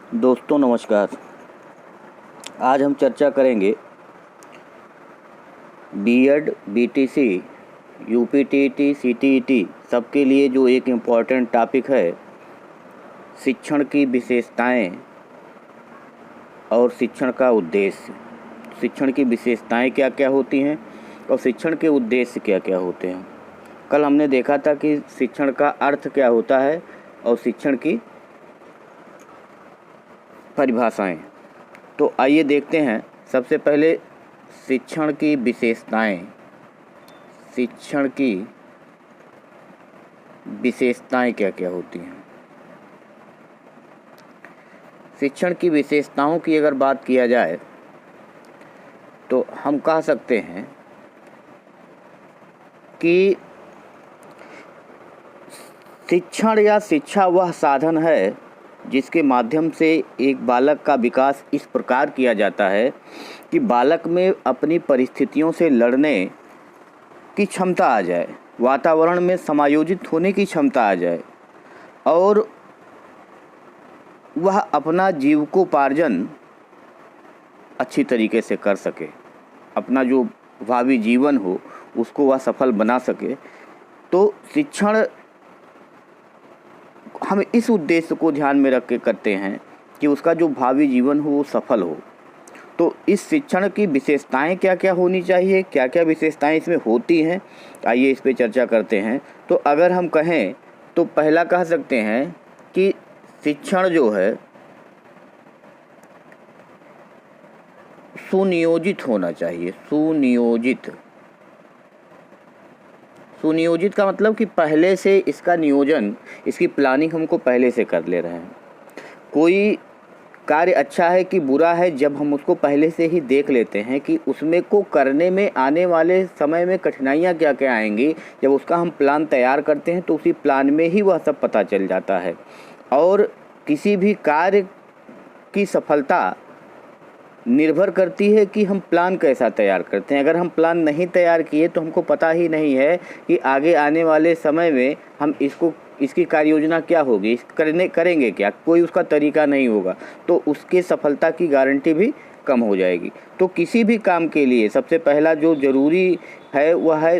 दोस्तों नमस्कार। आज हम चर्चा करेंगे बीएड, बीटीसी, यूपीटीटी, सीटीईटी सबके लिए जो एक इम्पॉर्टेंट टॉपिक है, शिक्षण की विशेषताएं और शिक्षण का उद्देश्य। शिक्षण की विशेषताएं क्या क्या होती हैं और शिक्षण के उद्देश्य क्या क्या होते हैं। कल हमने देखा था कि शिक्षण का अर्थ क्या होता है और शिक्षण की परिभाषाएं। तो आइए देखते हैं। सबसे पहले शिक्षण की विशेषताएं। शिक्षण की विशेषताएं क्या क्या होती हैं। शिक्षण की विशेषताओं की अगर बात किया जाए तो हम कह सकते हैं कि शिक्षण या शिक्षा वह साधन है जिसके माध्यम से एक बालक का विकास इस प्रकार किया जाता है कि बालक में अपनी परिस्थितियों से लड़ने की क्षमता आ जाए, वातावरण में समायोजित होने की क्षमता आ जाए और वह अपना जीविकोपार्जन अच्छी तरीके से कर सके, अपना जो भावी जीवन हो उसको वह सफल बना सके। तो शिक्षण हम इस उद्देश्य को ध्यान में रख के करते हैं कि उसका जो भावी जीवन हो वो सफल हो। तो इस शिक्षण की विशेषताएं क्या क्या होनी चाहिए, क्या क्या विशेषताएं इसमें होती हैं, आइए इस पे चर्चा करते हैं। तो अगर हम कहें तो पहला कह सकते हैं कि शिक्षण जो है सुनियोजित होना चाहिए। सुनियोजित का मतलब कि पहले से इसका नियोजन, इसकी प्लानिंग हमको पहले से कर ले रहे हैं। कोई कार्य अच्छा है कि बुरा है जब हम उसको पहले से ही देख लेते हैं कि उसमें को करने में आने वाले समय में कठिनाइयाँ क्या क्या आएंगी, जब उसका हम प्लान तैयार करते हैं तो उसी प्लान में ही वह सब पता चल जाता है। और किसी भी कार्य की सफलता निर्भर करती है कि हम प्लान कैसा तैयार करते हैं। अगर हम प्लान नहीं तैयार किए तो हमको पता ही नहीं है कि आगे आने वाले समय में हम इसकी कार्य योजना क्या होगी, करेंगे क्या, कोई उसका तरीका नहीं होगा, तो उसके सफलता की गारंटी भी कम हो जाएगी। तो किसी भी काम के लिए सबसे पहला जो ज़रूरी है वह है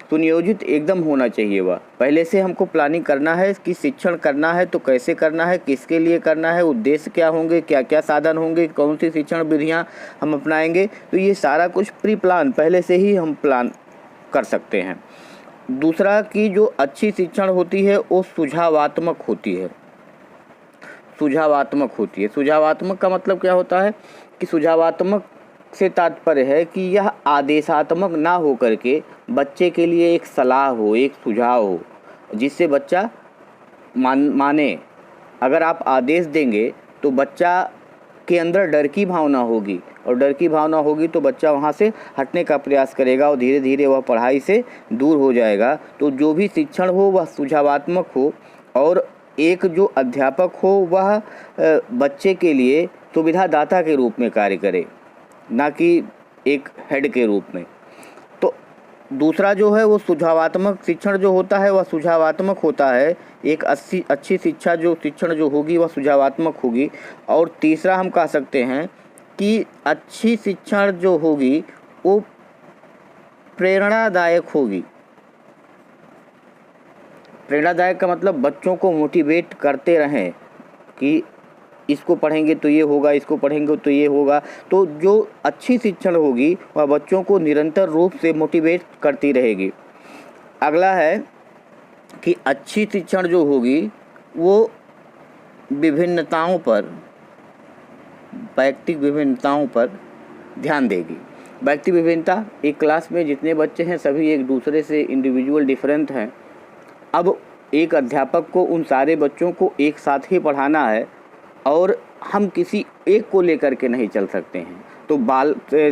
सुनियोजित एकदम होना चाहिए। वह पहले से हमको प्लानिंग करना है कि शिक्षण करना है तो कैसे करना है, किसके लिए करना है, उद्देश्य क्या होंगे, क्या क्या साधन होंगे, कौन सी शिक्षण विधियां हम अपनाएंगे। तो ये सारा कुछ प्री प्लान पहले से ही हम प्लान कर सकते हैं। दूसरा कि जो अच्छी शिक्षण होती है वो सुझावात्मक होती है। सुझावात्मक का मतलब क्या होता है कि सुझावात्मक से तात्पर्य है कि यह आदेशात्मक ना हो करके बच्चे के लिए एक सलाह हो, एक सुझाव हो, जिससे बच्चा माने। अगर आप आदेश देंगे तो बच्चा के अंदर डर की भावना होगी और डर की भावना होगी तो बच्चा वहाँ से हटने का प्रयास करेगा और धीरे धीरे वह पढ़ाई से दूर हो जाएगा। तो जो भी शिक्षण हो वह सुझावात्मक हो और एक जो अध्यापक हो वह बच्चे के लिए सुविधादाता के रूप में कार्य करे, ना कि एक हेड के रूप में। तो दूसरा जो है वो सुझावात्मक शिक्षण जो होता है वह सुझावात्मक होता है। एक अच्छी शिक्षण जो होगी वह सुझावात्मक होगी। और तीसरा हम कह सकते हैं कि अच्छी शिक्षण जो होगी वो प्रेरणादायक होगी। प्रेरणादायक का मतलब बच्चों को मोटिवेट करते रहें कि इसको पढ़ेंगे तो ये होगा, इसको पढ़ेंगे तो ये होगा। तो जो अच्छी शिक्षण होगी वह बच्चों को निरंतर रूप से मोटिवेट करती रहेगी। अगला है कि अच्छी शिक्षण जो होगी वो वैयक्तिक विभिन्नताओं पर ध्यान देगी। वैयक्तिक विभिन्नता, एक क्लास में जितने बच्चे हैं सभी एक दूसरे से इंडिविजुअल डिफरेंट हैं। अब एक अध्यापक को उन सारे बच्चों को एक साथ ही पढ़ाना है और हम किसी एक को लेकर के नहीं चल सकते हैं। तो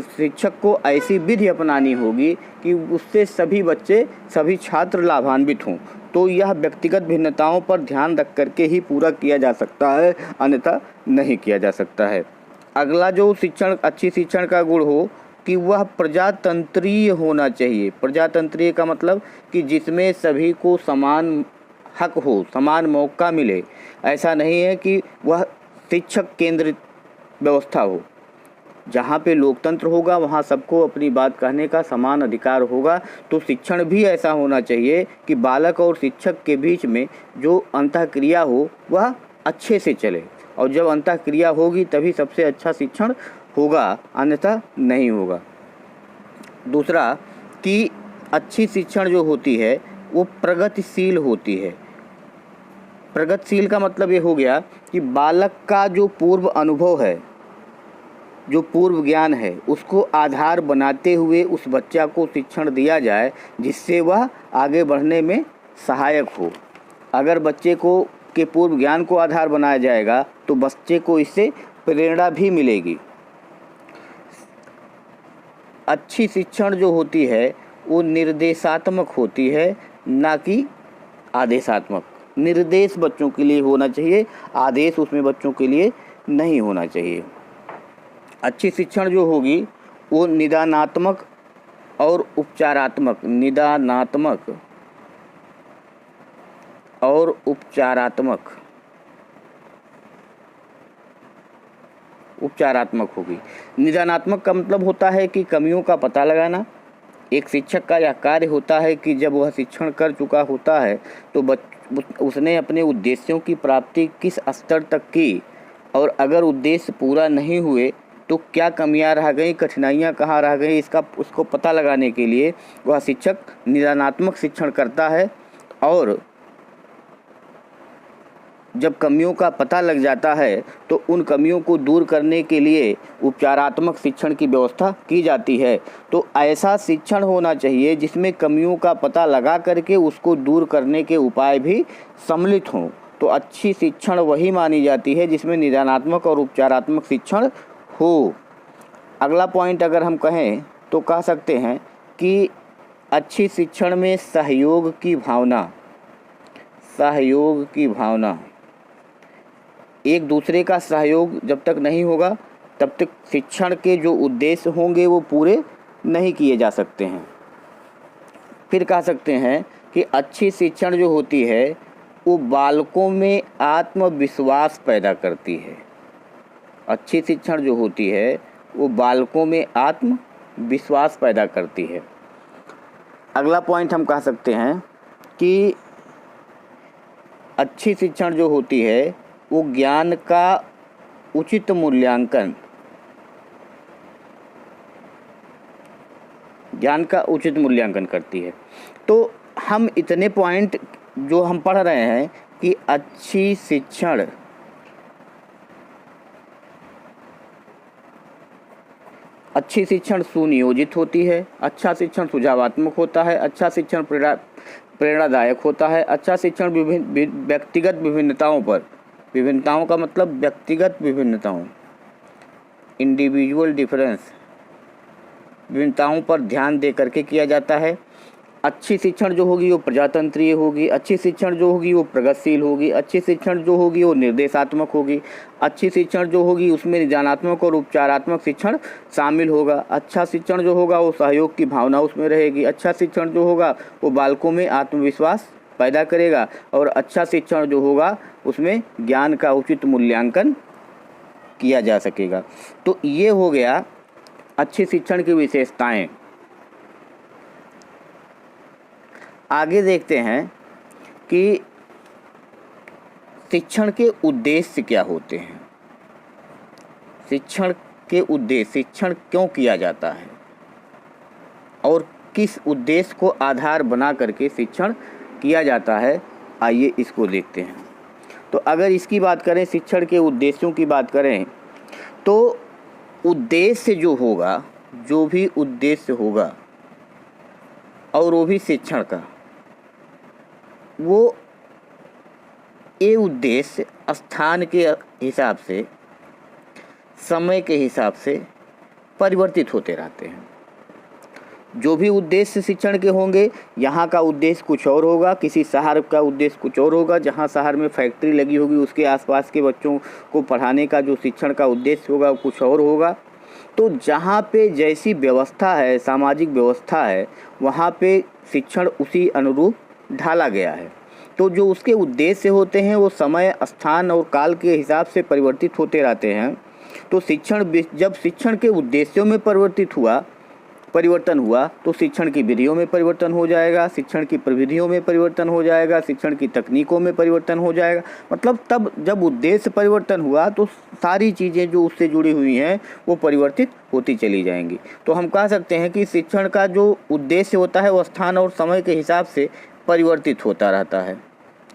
शिक्षक को ऐसी विधि अपनानी होगी कि उससे सभी बच्चे, सभी छात्र लाभान्वित हों। तो यह व्यक्तिगत भिन्नताओं पर ध्यान रख करके ही पूरा किया जा सकता है, अन्यथा नहीं किया जा सकता है। अगला जो अच्छी शिक्षण का गुण हो कि वह प्रजातंत्रीय होना चाहिए। प्रजातंत्रीय का मतलब कि जिसमें सभी को समान हक हो, समान मौका मिले। ऐसा नहीं है कि वह शिक्षक केंद्रित व्यवस्था हो। जहाँ पे लोकतंत्र होगा वहाँ सबको अपनी बात कहने का समान अधिकार होगा। तो शिक्षण भी ऐसा होना चाहिए कि बालक और शिक्षक के बीच में जो अंतःक्रिया हो वह अच्छे से चले, और जब अंतःक्रिया होगी तभी सबसे अच्छा शिक्षण होगा, अन्यथा नहीं होगा। दूसरा कि अच्छी शिक्षण जो होती है वो प्रगतिशील होती है। प्रगतिशील का मतलब ये हो गया कि बालक का जो पूर्व अनुभव है, जो पूर्व ज्ञान है, उसको आधार बनाते हुए उस बच्चा को शिक्षण दिया जाए जिससे वह आगे बढ़ने में सहायक हो। अगर बच्चे को के पूर्व ज्ञान को आधार बनाया जाएगा तो बच्चे को इससे प्रेरणा भी मिलेगी। अच्छी शिक्षण जो होती है वो निर्देशात्मक होती है, ना कि आदेशात्मक। निर्देश बच्चों के लिए होना चाहिए, आदेश उसमें बच्चों के लिए नहीं होना चाहिए। अच्छी शिक्षण जो होगी वो निदानात्मक और उपचारात्मक, निदानात्मक और उपचारात्मक होगी। निदानात्मक का मतलब होता है कि कमियों का पता लगाना। एक शिक्षक का यह कार्य होता है कि जब वह शिक्षण कर चुका होता है तो उसने अपने उद्देश्यों की प्राप्ति किस स्तर तक की, और अगर उद्देश्य पूरा नहीं हुए तो क्या कमियां रह गई, कठिनाइयां कहाँ रह गई, उसको पता लगाने के लिए वह शिक्षक निदानात्मक शिक्षण करता है। और जब कमियों का पता लग जाता है तो उन कमियों को दूर करने के लिए उपचारात्मक शिक्षण की व्यवस्था की जाती है। तो ऐसा शिक्षण होना चाहिए जिसमें कमियों का पता लगा करके उसको दूर करने के उपाय भी सम्मिलित हों। तो अच्छी शिक्षण वही मानी जाती है जिसमें निदानात्मक और उपचारात्मक शिक्षण हो। अगला पॉइंट अगर हम कहें तो कह सकते हैं कि अच्छी शिक्षण में सहयोग की भावना, एक दूसरे का सहयोग जब तक नहीं होगा तब तक शिक्षण के जो उद्देश्य होंगे वो पूरे नहीं किए जा सकते हैं। फिर कह सकते हैं कि अच्छी शिक्षण जो होती है वो बालकों में आत्मविश्वास पैदा करती है। अच्छी शिक्षण जो होती है वो बालकों में आत्मविश्वास पैदा करती है। अगला पॉइंट हम कह सकते हैं कि अच्छी शिक्षण जो होती है वो ज्ञान का उचित मूल्यांकन करती है। तो हम इतने पॉइंट जो हम पढ़ रहे हैं कि अच्छी शिक्षण सुनियोजित होती है, अच्छा शिक्षण सुझावात्मक होता है, अच्छा शिक्षण प्रेरणादायक होता है, अच्छा शिक्षण व्यक्तिगत विभिन्नताओं का मतलब व्यक्तिगत विभिन्नताओं, इंडिविजुअल डिफरेंस, विभिन्नताओं पर ध्यान दे करके किया जाता है। अच्छी शिक्षण जो होगी वो प्रजातंत्रीय होगी, अच्छी शिक्षण जो होगी वो प्रगतिशील होगी, अच्छी शिक्षण जो होगी वो निर्देशात्मक होगी, अच्छी शिक्षण जो होगी उसमें निदानात्मक और उपचारात्मक शिक्षण शामिल होगा, अच्छा शिक्षण जो होगा वो सहयोग की भावना उसमें रहेगी, अच्छा शिक्षण जो होगा वो बालकों में आत्मविश्वास पैदा करेगा, और अच्छा शिक्षण जो होगा उसमें ज्ञान का उचित मूल्यांकन किया जा सकेगा। तो ये हो गया अच्छी शिक्षण की विशेषताएं। आगे देखते हैं कि शिक्षण के उद्देश्य क्या होते हैं। शिक्षण के उद्देश्य, शिक्षण क्यों किया जाता है और किस उद्देश्य को आधार बना करके शिक्षण किया जाता है, आइए इसको देखते हैं। तो अगर इसकी बात करें, शिक्षण के उद्देश्यों की बात करें, तो उद्देश्य जो होगा, जो भी उद्देश्य होगा और वो भी शिक्षण का, वो ये उद्देश्य स्थान के हिसाब से, समय के हिसाब से परिवर्तित होते रहते हैं। जो भी उद्देश्य शिक्षण के होंगे, यहाँ का उद्देश्य कुछ और होगा, किसी शहर का उद्देश्य कुछ और होगा, जहाँ शहर में फैक्ट्री लगी होगी उसके आसपास के बच्चों को पढ़ाने का जो शिक्षण का उद्देश्य होगा वो कुछ और होगा। तो जहाँ पे जैसी व्यवस्था है, सामाजिक व्यवस्था है, वहाँ पे शिक्षण उसी अनुरूप ढाला गया है। तो जो उसके उद्देश्य होते हैं वो समय, स्थान और काल के हिसाब से परिवर्तित होते रहते हैं। तो जब शिक्षण के उद्देश्यों में परिवर्तन हुआ तो शिक्षण की विधियों में परिवर्तन हो जाएगा, शिक्षण की प्रविधियों में परिवर्तन हो जाएगा, शिक्षण की तकनीकों में परिवर्तन हो जाएगा। मतलब तब जब उद्देश्य परिवर्तन हुआ तो सारी चीज़ें जो उससे जुड़ी हुई हैं वो परिवर्तित होती चली जाएंगी। तो हम कह सकते हैं कि शिक्षण का जो उद्देश्य होता है वो स्थान और समय के हिसाब से परिवर्तित होता रहता है,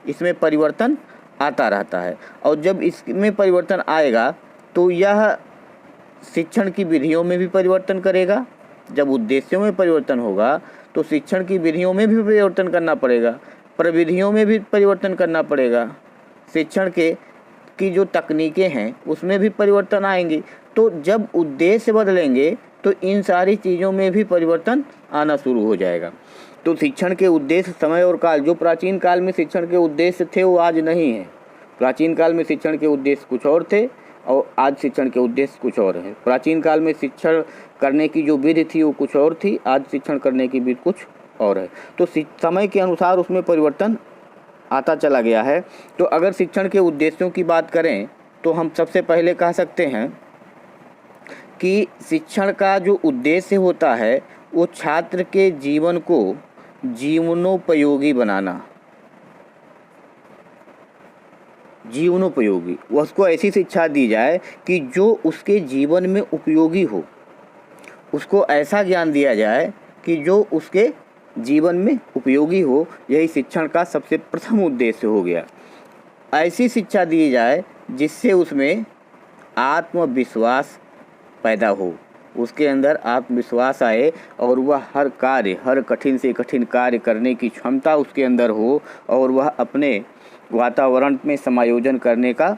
इसमें परिवर्तन आता रहता है। और जब इसमें परिवर्तन आएगा तो यह शिक्षण की विधियों में भी परिवर्तन करेगा। जब उद्देश्यों में परिवर्तन होगा तो शिक्षण की विधियों में भी परिवर्तन करना पड़ेगा, प्रविधियों में भी परिवर्तन करना पड़ेगा, शिक्षण की जो तकनीकें हैं उसमें भी परिवर्तन आएंगी। तो जब उद्देश्य बदलेंगे तो इन सारी चीज़ों में भी परिवर्तन आना शुरू हो जाएगा। तो शिक्षण के उद्देश्य, समय और काल, जो प्राचीन काल में शिक्षण के उद्देश्य थे वो आज नहीं है। प्राचीन काल में शिक्षण के उद्देश्य कुछ और थे और आज शिक्षण के उद्देश्य कुछ और है। प्राचीन काल में शिक्षण करने की जो विधि थी वो कुछ और थी, आज शिक्षण करने की विधि कुछ और है। तो समय के अनुसार उसमें परिवर्तन आता चला गया है। तो अगर शिक्षण के उद्देश्यों की बात करें तो हम सबसे पहले कह सकते हैं कि शिक्षण का जो उद्देश्य होता है वो छात्र के जीवन को जीवनोपयोगी बनाना, जीवनोपयोगी, उसको ऐसी शिक्षा दी जाए कि जो उसके जीवन में उपयोगी हो, उसको ऐसा ज्ञान दिया जाए कि जो उसके जीवन में उपयोगी हो। यही शिक्षण का सबसे प्रथम उद्देश्य हो गया। ऐसी शिक्षा दी जाए जिससे उसमें आत्मविश्वास पैदा हो, उसके अंदर आत्मविश्वास आए और वह हर कार्य, हर कठिन से कठिन कार्य करने की क्षमता उसके अंदर हो और वह अपने वातावरण में समायोजन करने का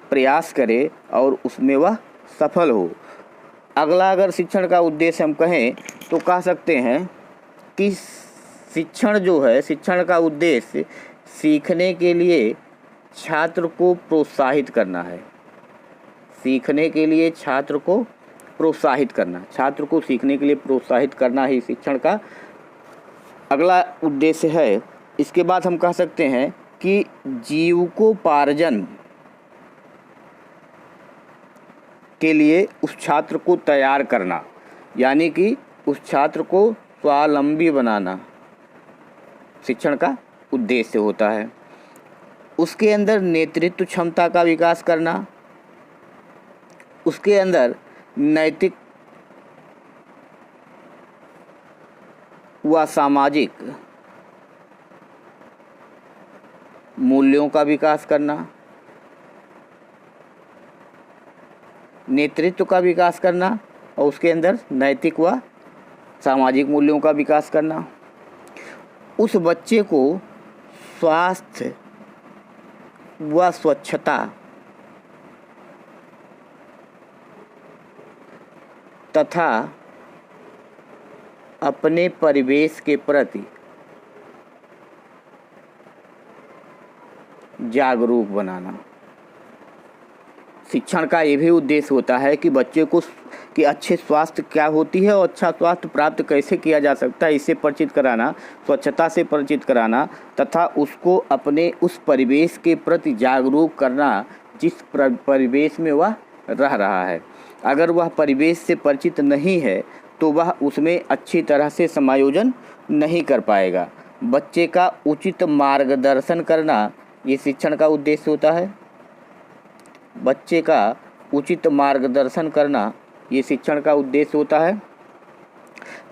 प्रयास करे और उसमें वह सफल हो। अगला अगर शिक्षण का उद्देश्य हम कहें तो कह सकते हैं कि शिक्षण जो है, शिक्षण का उद्देश्य सीखने के लिए छात्र को प्रोत्साहित करना है। सीखने के लिए छात्र को प्रोत्साहित करना, छात्र को सीखने के लिए प्रोत्साहित करना ही शिक्षण का अगला उद्देश्य है। इसके बाद हम कह सकते हैं कि जीविकोपार्जन के लिए उस छात्र को तैयार करना, यानी कि उस छात्र को स्वावलंबी बनाना शिक्षण का उद्देश्य होता है। उसके अंदर नेतृत्व क्षमता का विकास करना, उसके अंदर नैतिक व सामाजिक मूल्यों का विकास करना, नेतृत्व का विकास करना और उसके अंदर नैतिक व सामाजिक मूल्यों का विकास करना। उस बच्चे को स्वास्थ्य व स्वच्छता तथा अपने परिवेश के प्रति जागरूक बनाना। शिक्षण का ये भी उद्देश्य होता है कि बच्चे को कि अच्छे स्वास्थ्य क्या होती है और अच्छा स्वास्थ्य प्राप्त कैसे किया जा सकता है, इससे परिचित कराना, स्वच्छता से परिचित कराना तथा उसको अपने उस परिवेश के प्रति जागरूक करना जिस परिवेश में वह रह रहा है। अगर वह परिवेश से परिचित नहीं है तो वह उसमें अच्छी तरह से समायोजन नहीं कर पाएगा। बच्चे का उचित मार्गदर्शन करना ये शिक्षण का उद्देश्य होता है। बच्चे का उचित मार्गदर्शन करना ये शिक्षण का उद्देश्य होता है।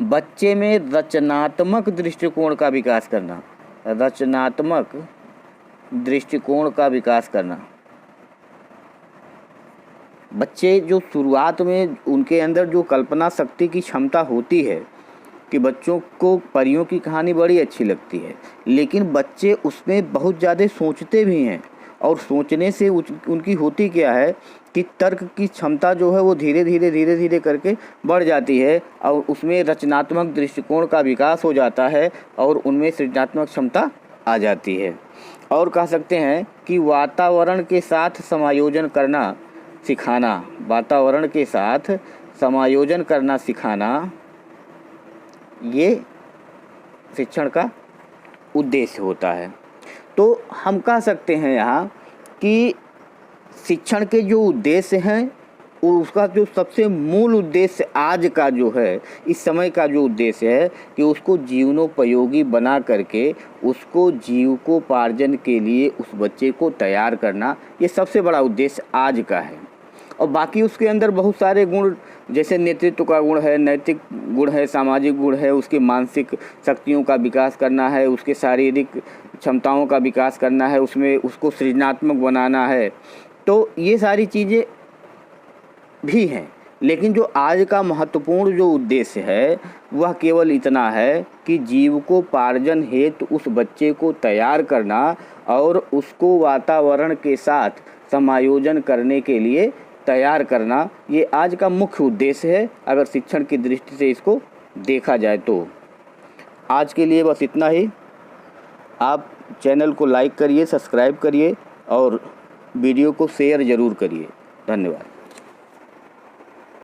बच्चे में रचनात्मक दृष्टिकोण का विकास करना, रचनात्मक दृष्टिकोण का विकास करना। बच्चे जो शुरुआत में उनके अंदर जो कल्पना शक्ति की क्षमता होती है कि बच्चों को परियों की कहानी बड़ी अच्छी लगती है, लेकिन बच्चे उसमें बहुत ज़्यादा सोचते भी हैं और सोचने से उनकी होती क्या है कि तर्क की क्षमता जो है वो धीरे धीरे करके बढ़ जाती है और उसमें रचनात्मक दृष्टिकोण का विकास हो जाता है और उनमें सृजनात्मक क्षमता आ जाती है। और कह सकते हैं कि वातावरण के साथ समायोजन करना सिखाना, वातावरण के साथ समायोजन करना सिखाना ये शिक्षण का उद्देश्य होता है। तो हम कह सकते हैं यहाँ कि शिक्षण के जो उद्देश्य हैं उसका जो सबसे मूल उद्देश्य आज का जो है, इस समय का जो उद्देश्य है कि उसको जीवनोपयोगी बना करके उसको जीविकोपार्जन के लिए उस बच्चे को तैयार करना, ये सबसे बड़ा उद्देश्य आज का है। और बाकी उसके अंदर बहुत सारे गुण, जैसे नेतृत्व का गुण है, नैतिक गुण है, सामाजिक गुण है, उसके मानसिक शक्तियों का विकास करना है, उसके शारीरिक क्षमताओं का विकास करना है, उसमें उसको सृजनात्मक बनाना है। तो ये सारी चीज़ें भी हैं, लेकिन जो आज का महत्वपूर्ण जो उद्देश्य है वह केवल इतना है कि जीविकोपार्जन हेतु उस बच्चे को तैयार करना और उसको वातावरण के साथ समायोजन करने के लिए तैयार करना, ये आज का मुख्य उद्देश्य है अगर शिक्षण की दृष्टि से इसको देखा जाए तो। आज के लिए बस इतना ही। आप चैनल को लाइक करिए, सब्सक्राइब करिए और वीडियो को शेयर ज़रूर करिए। धन्यवाद।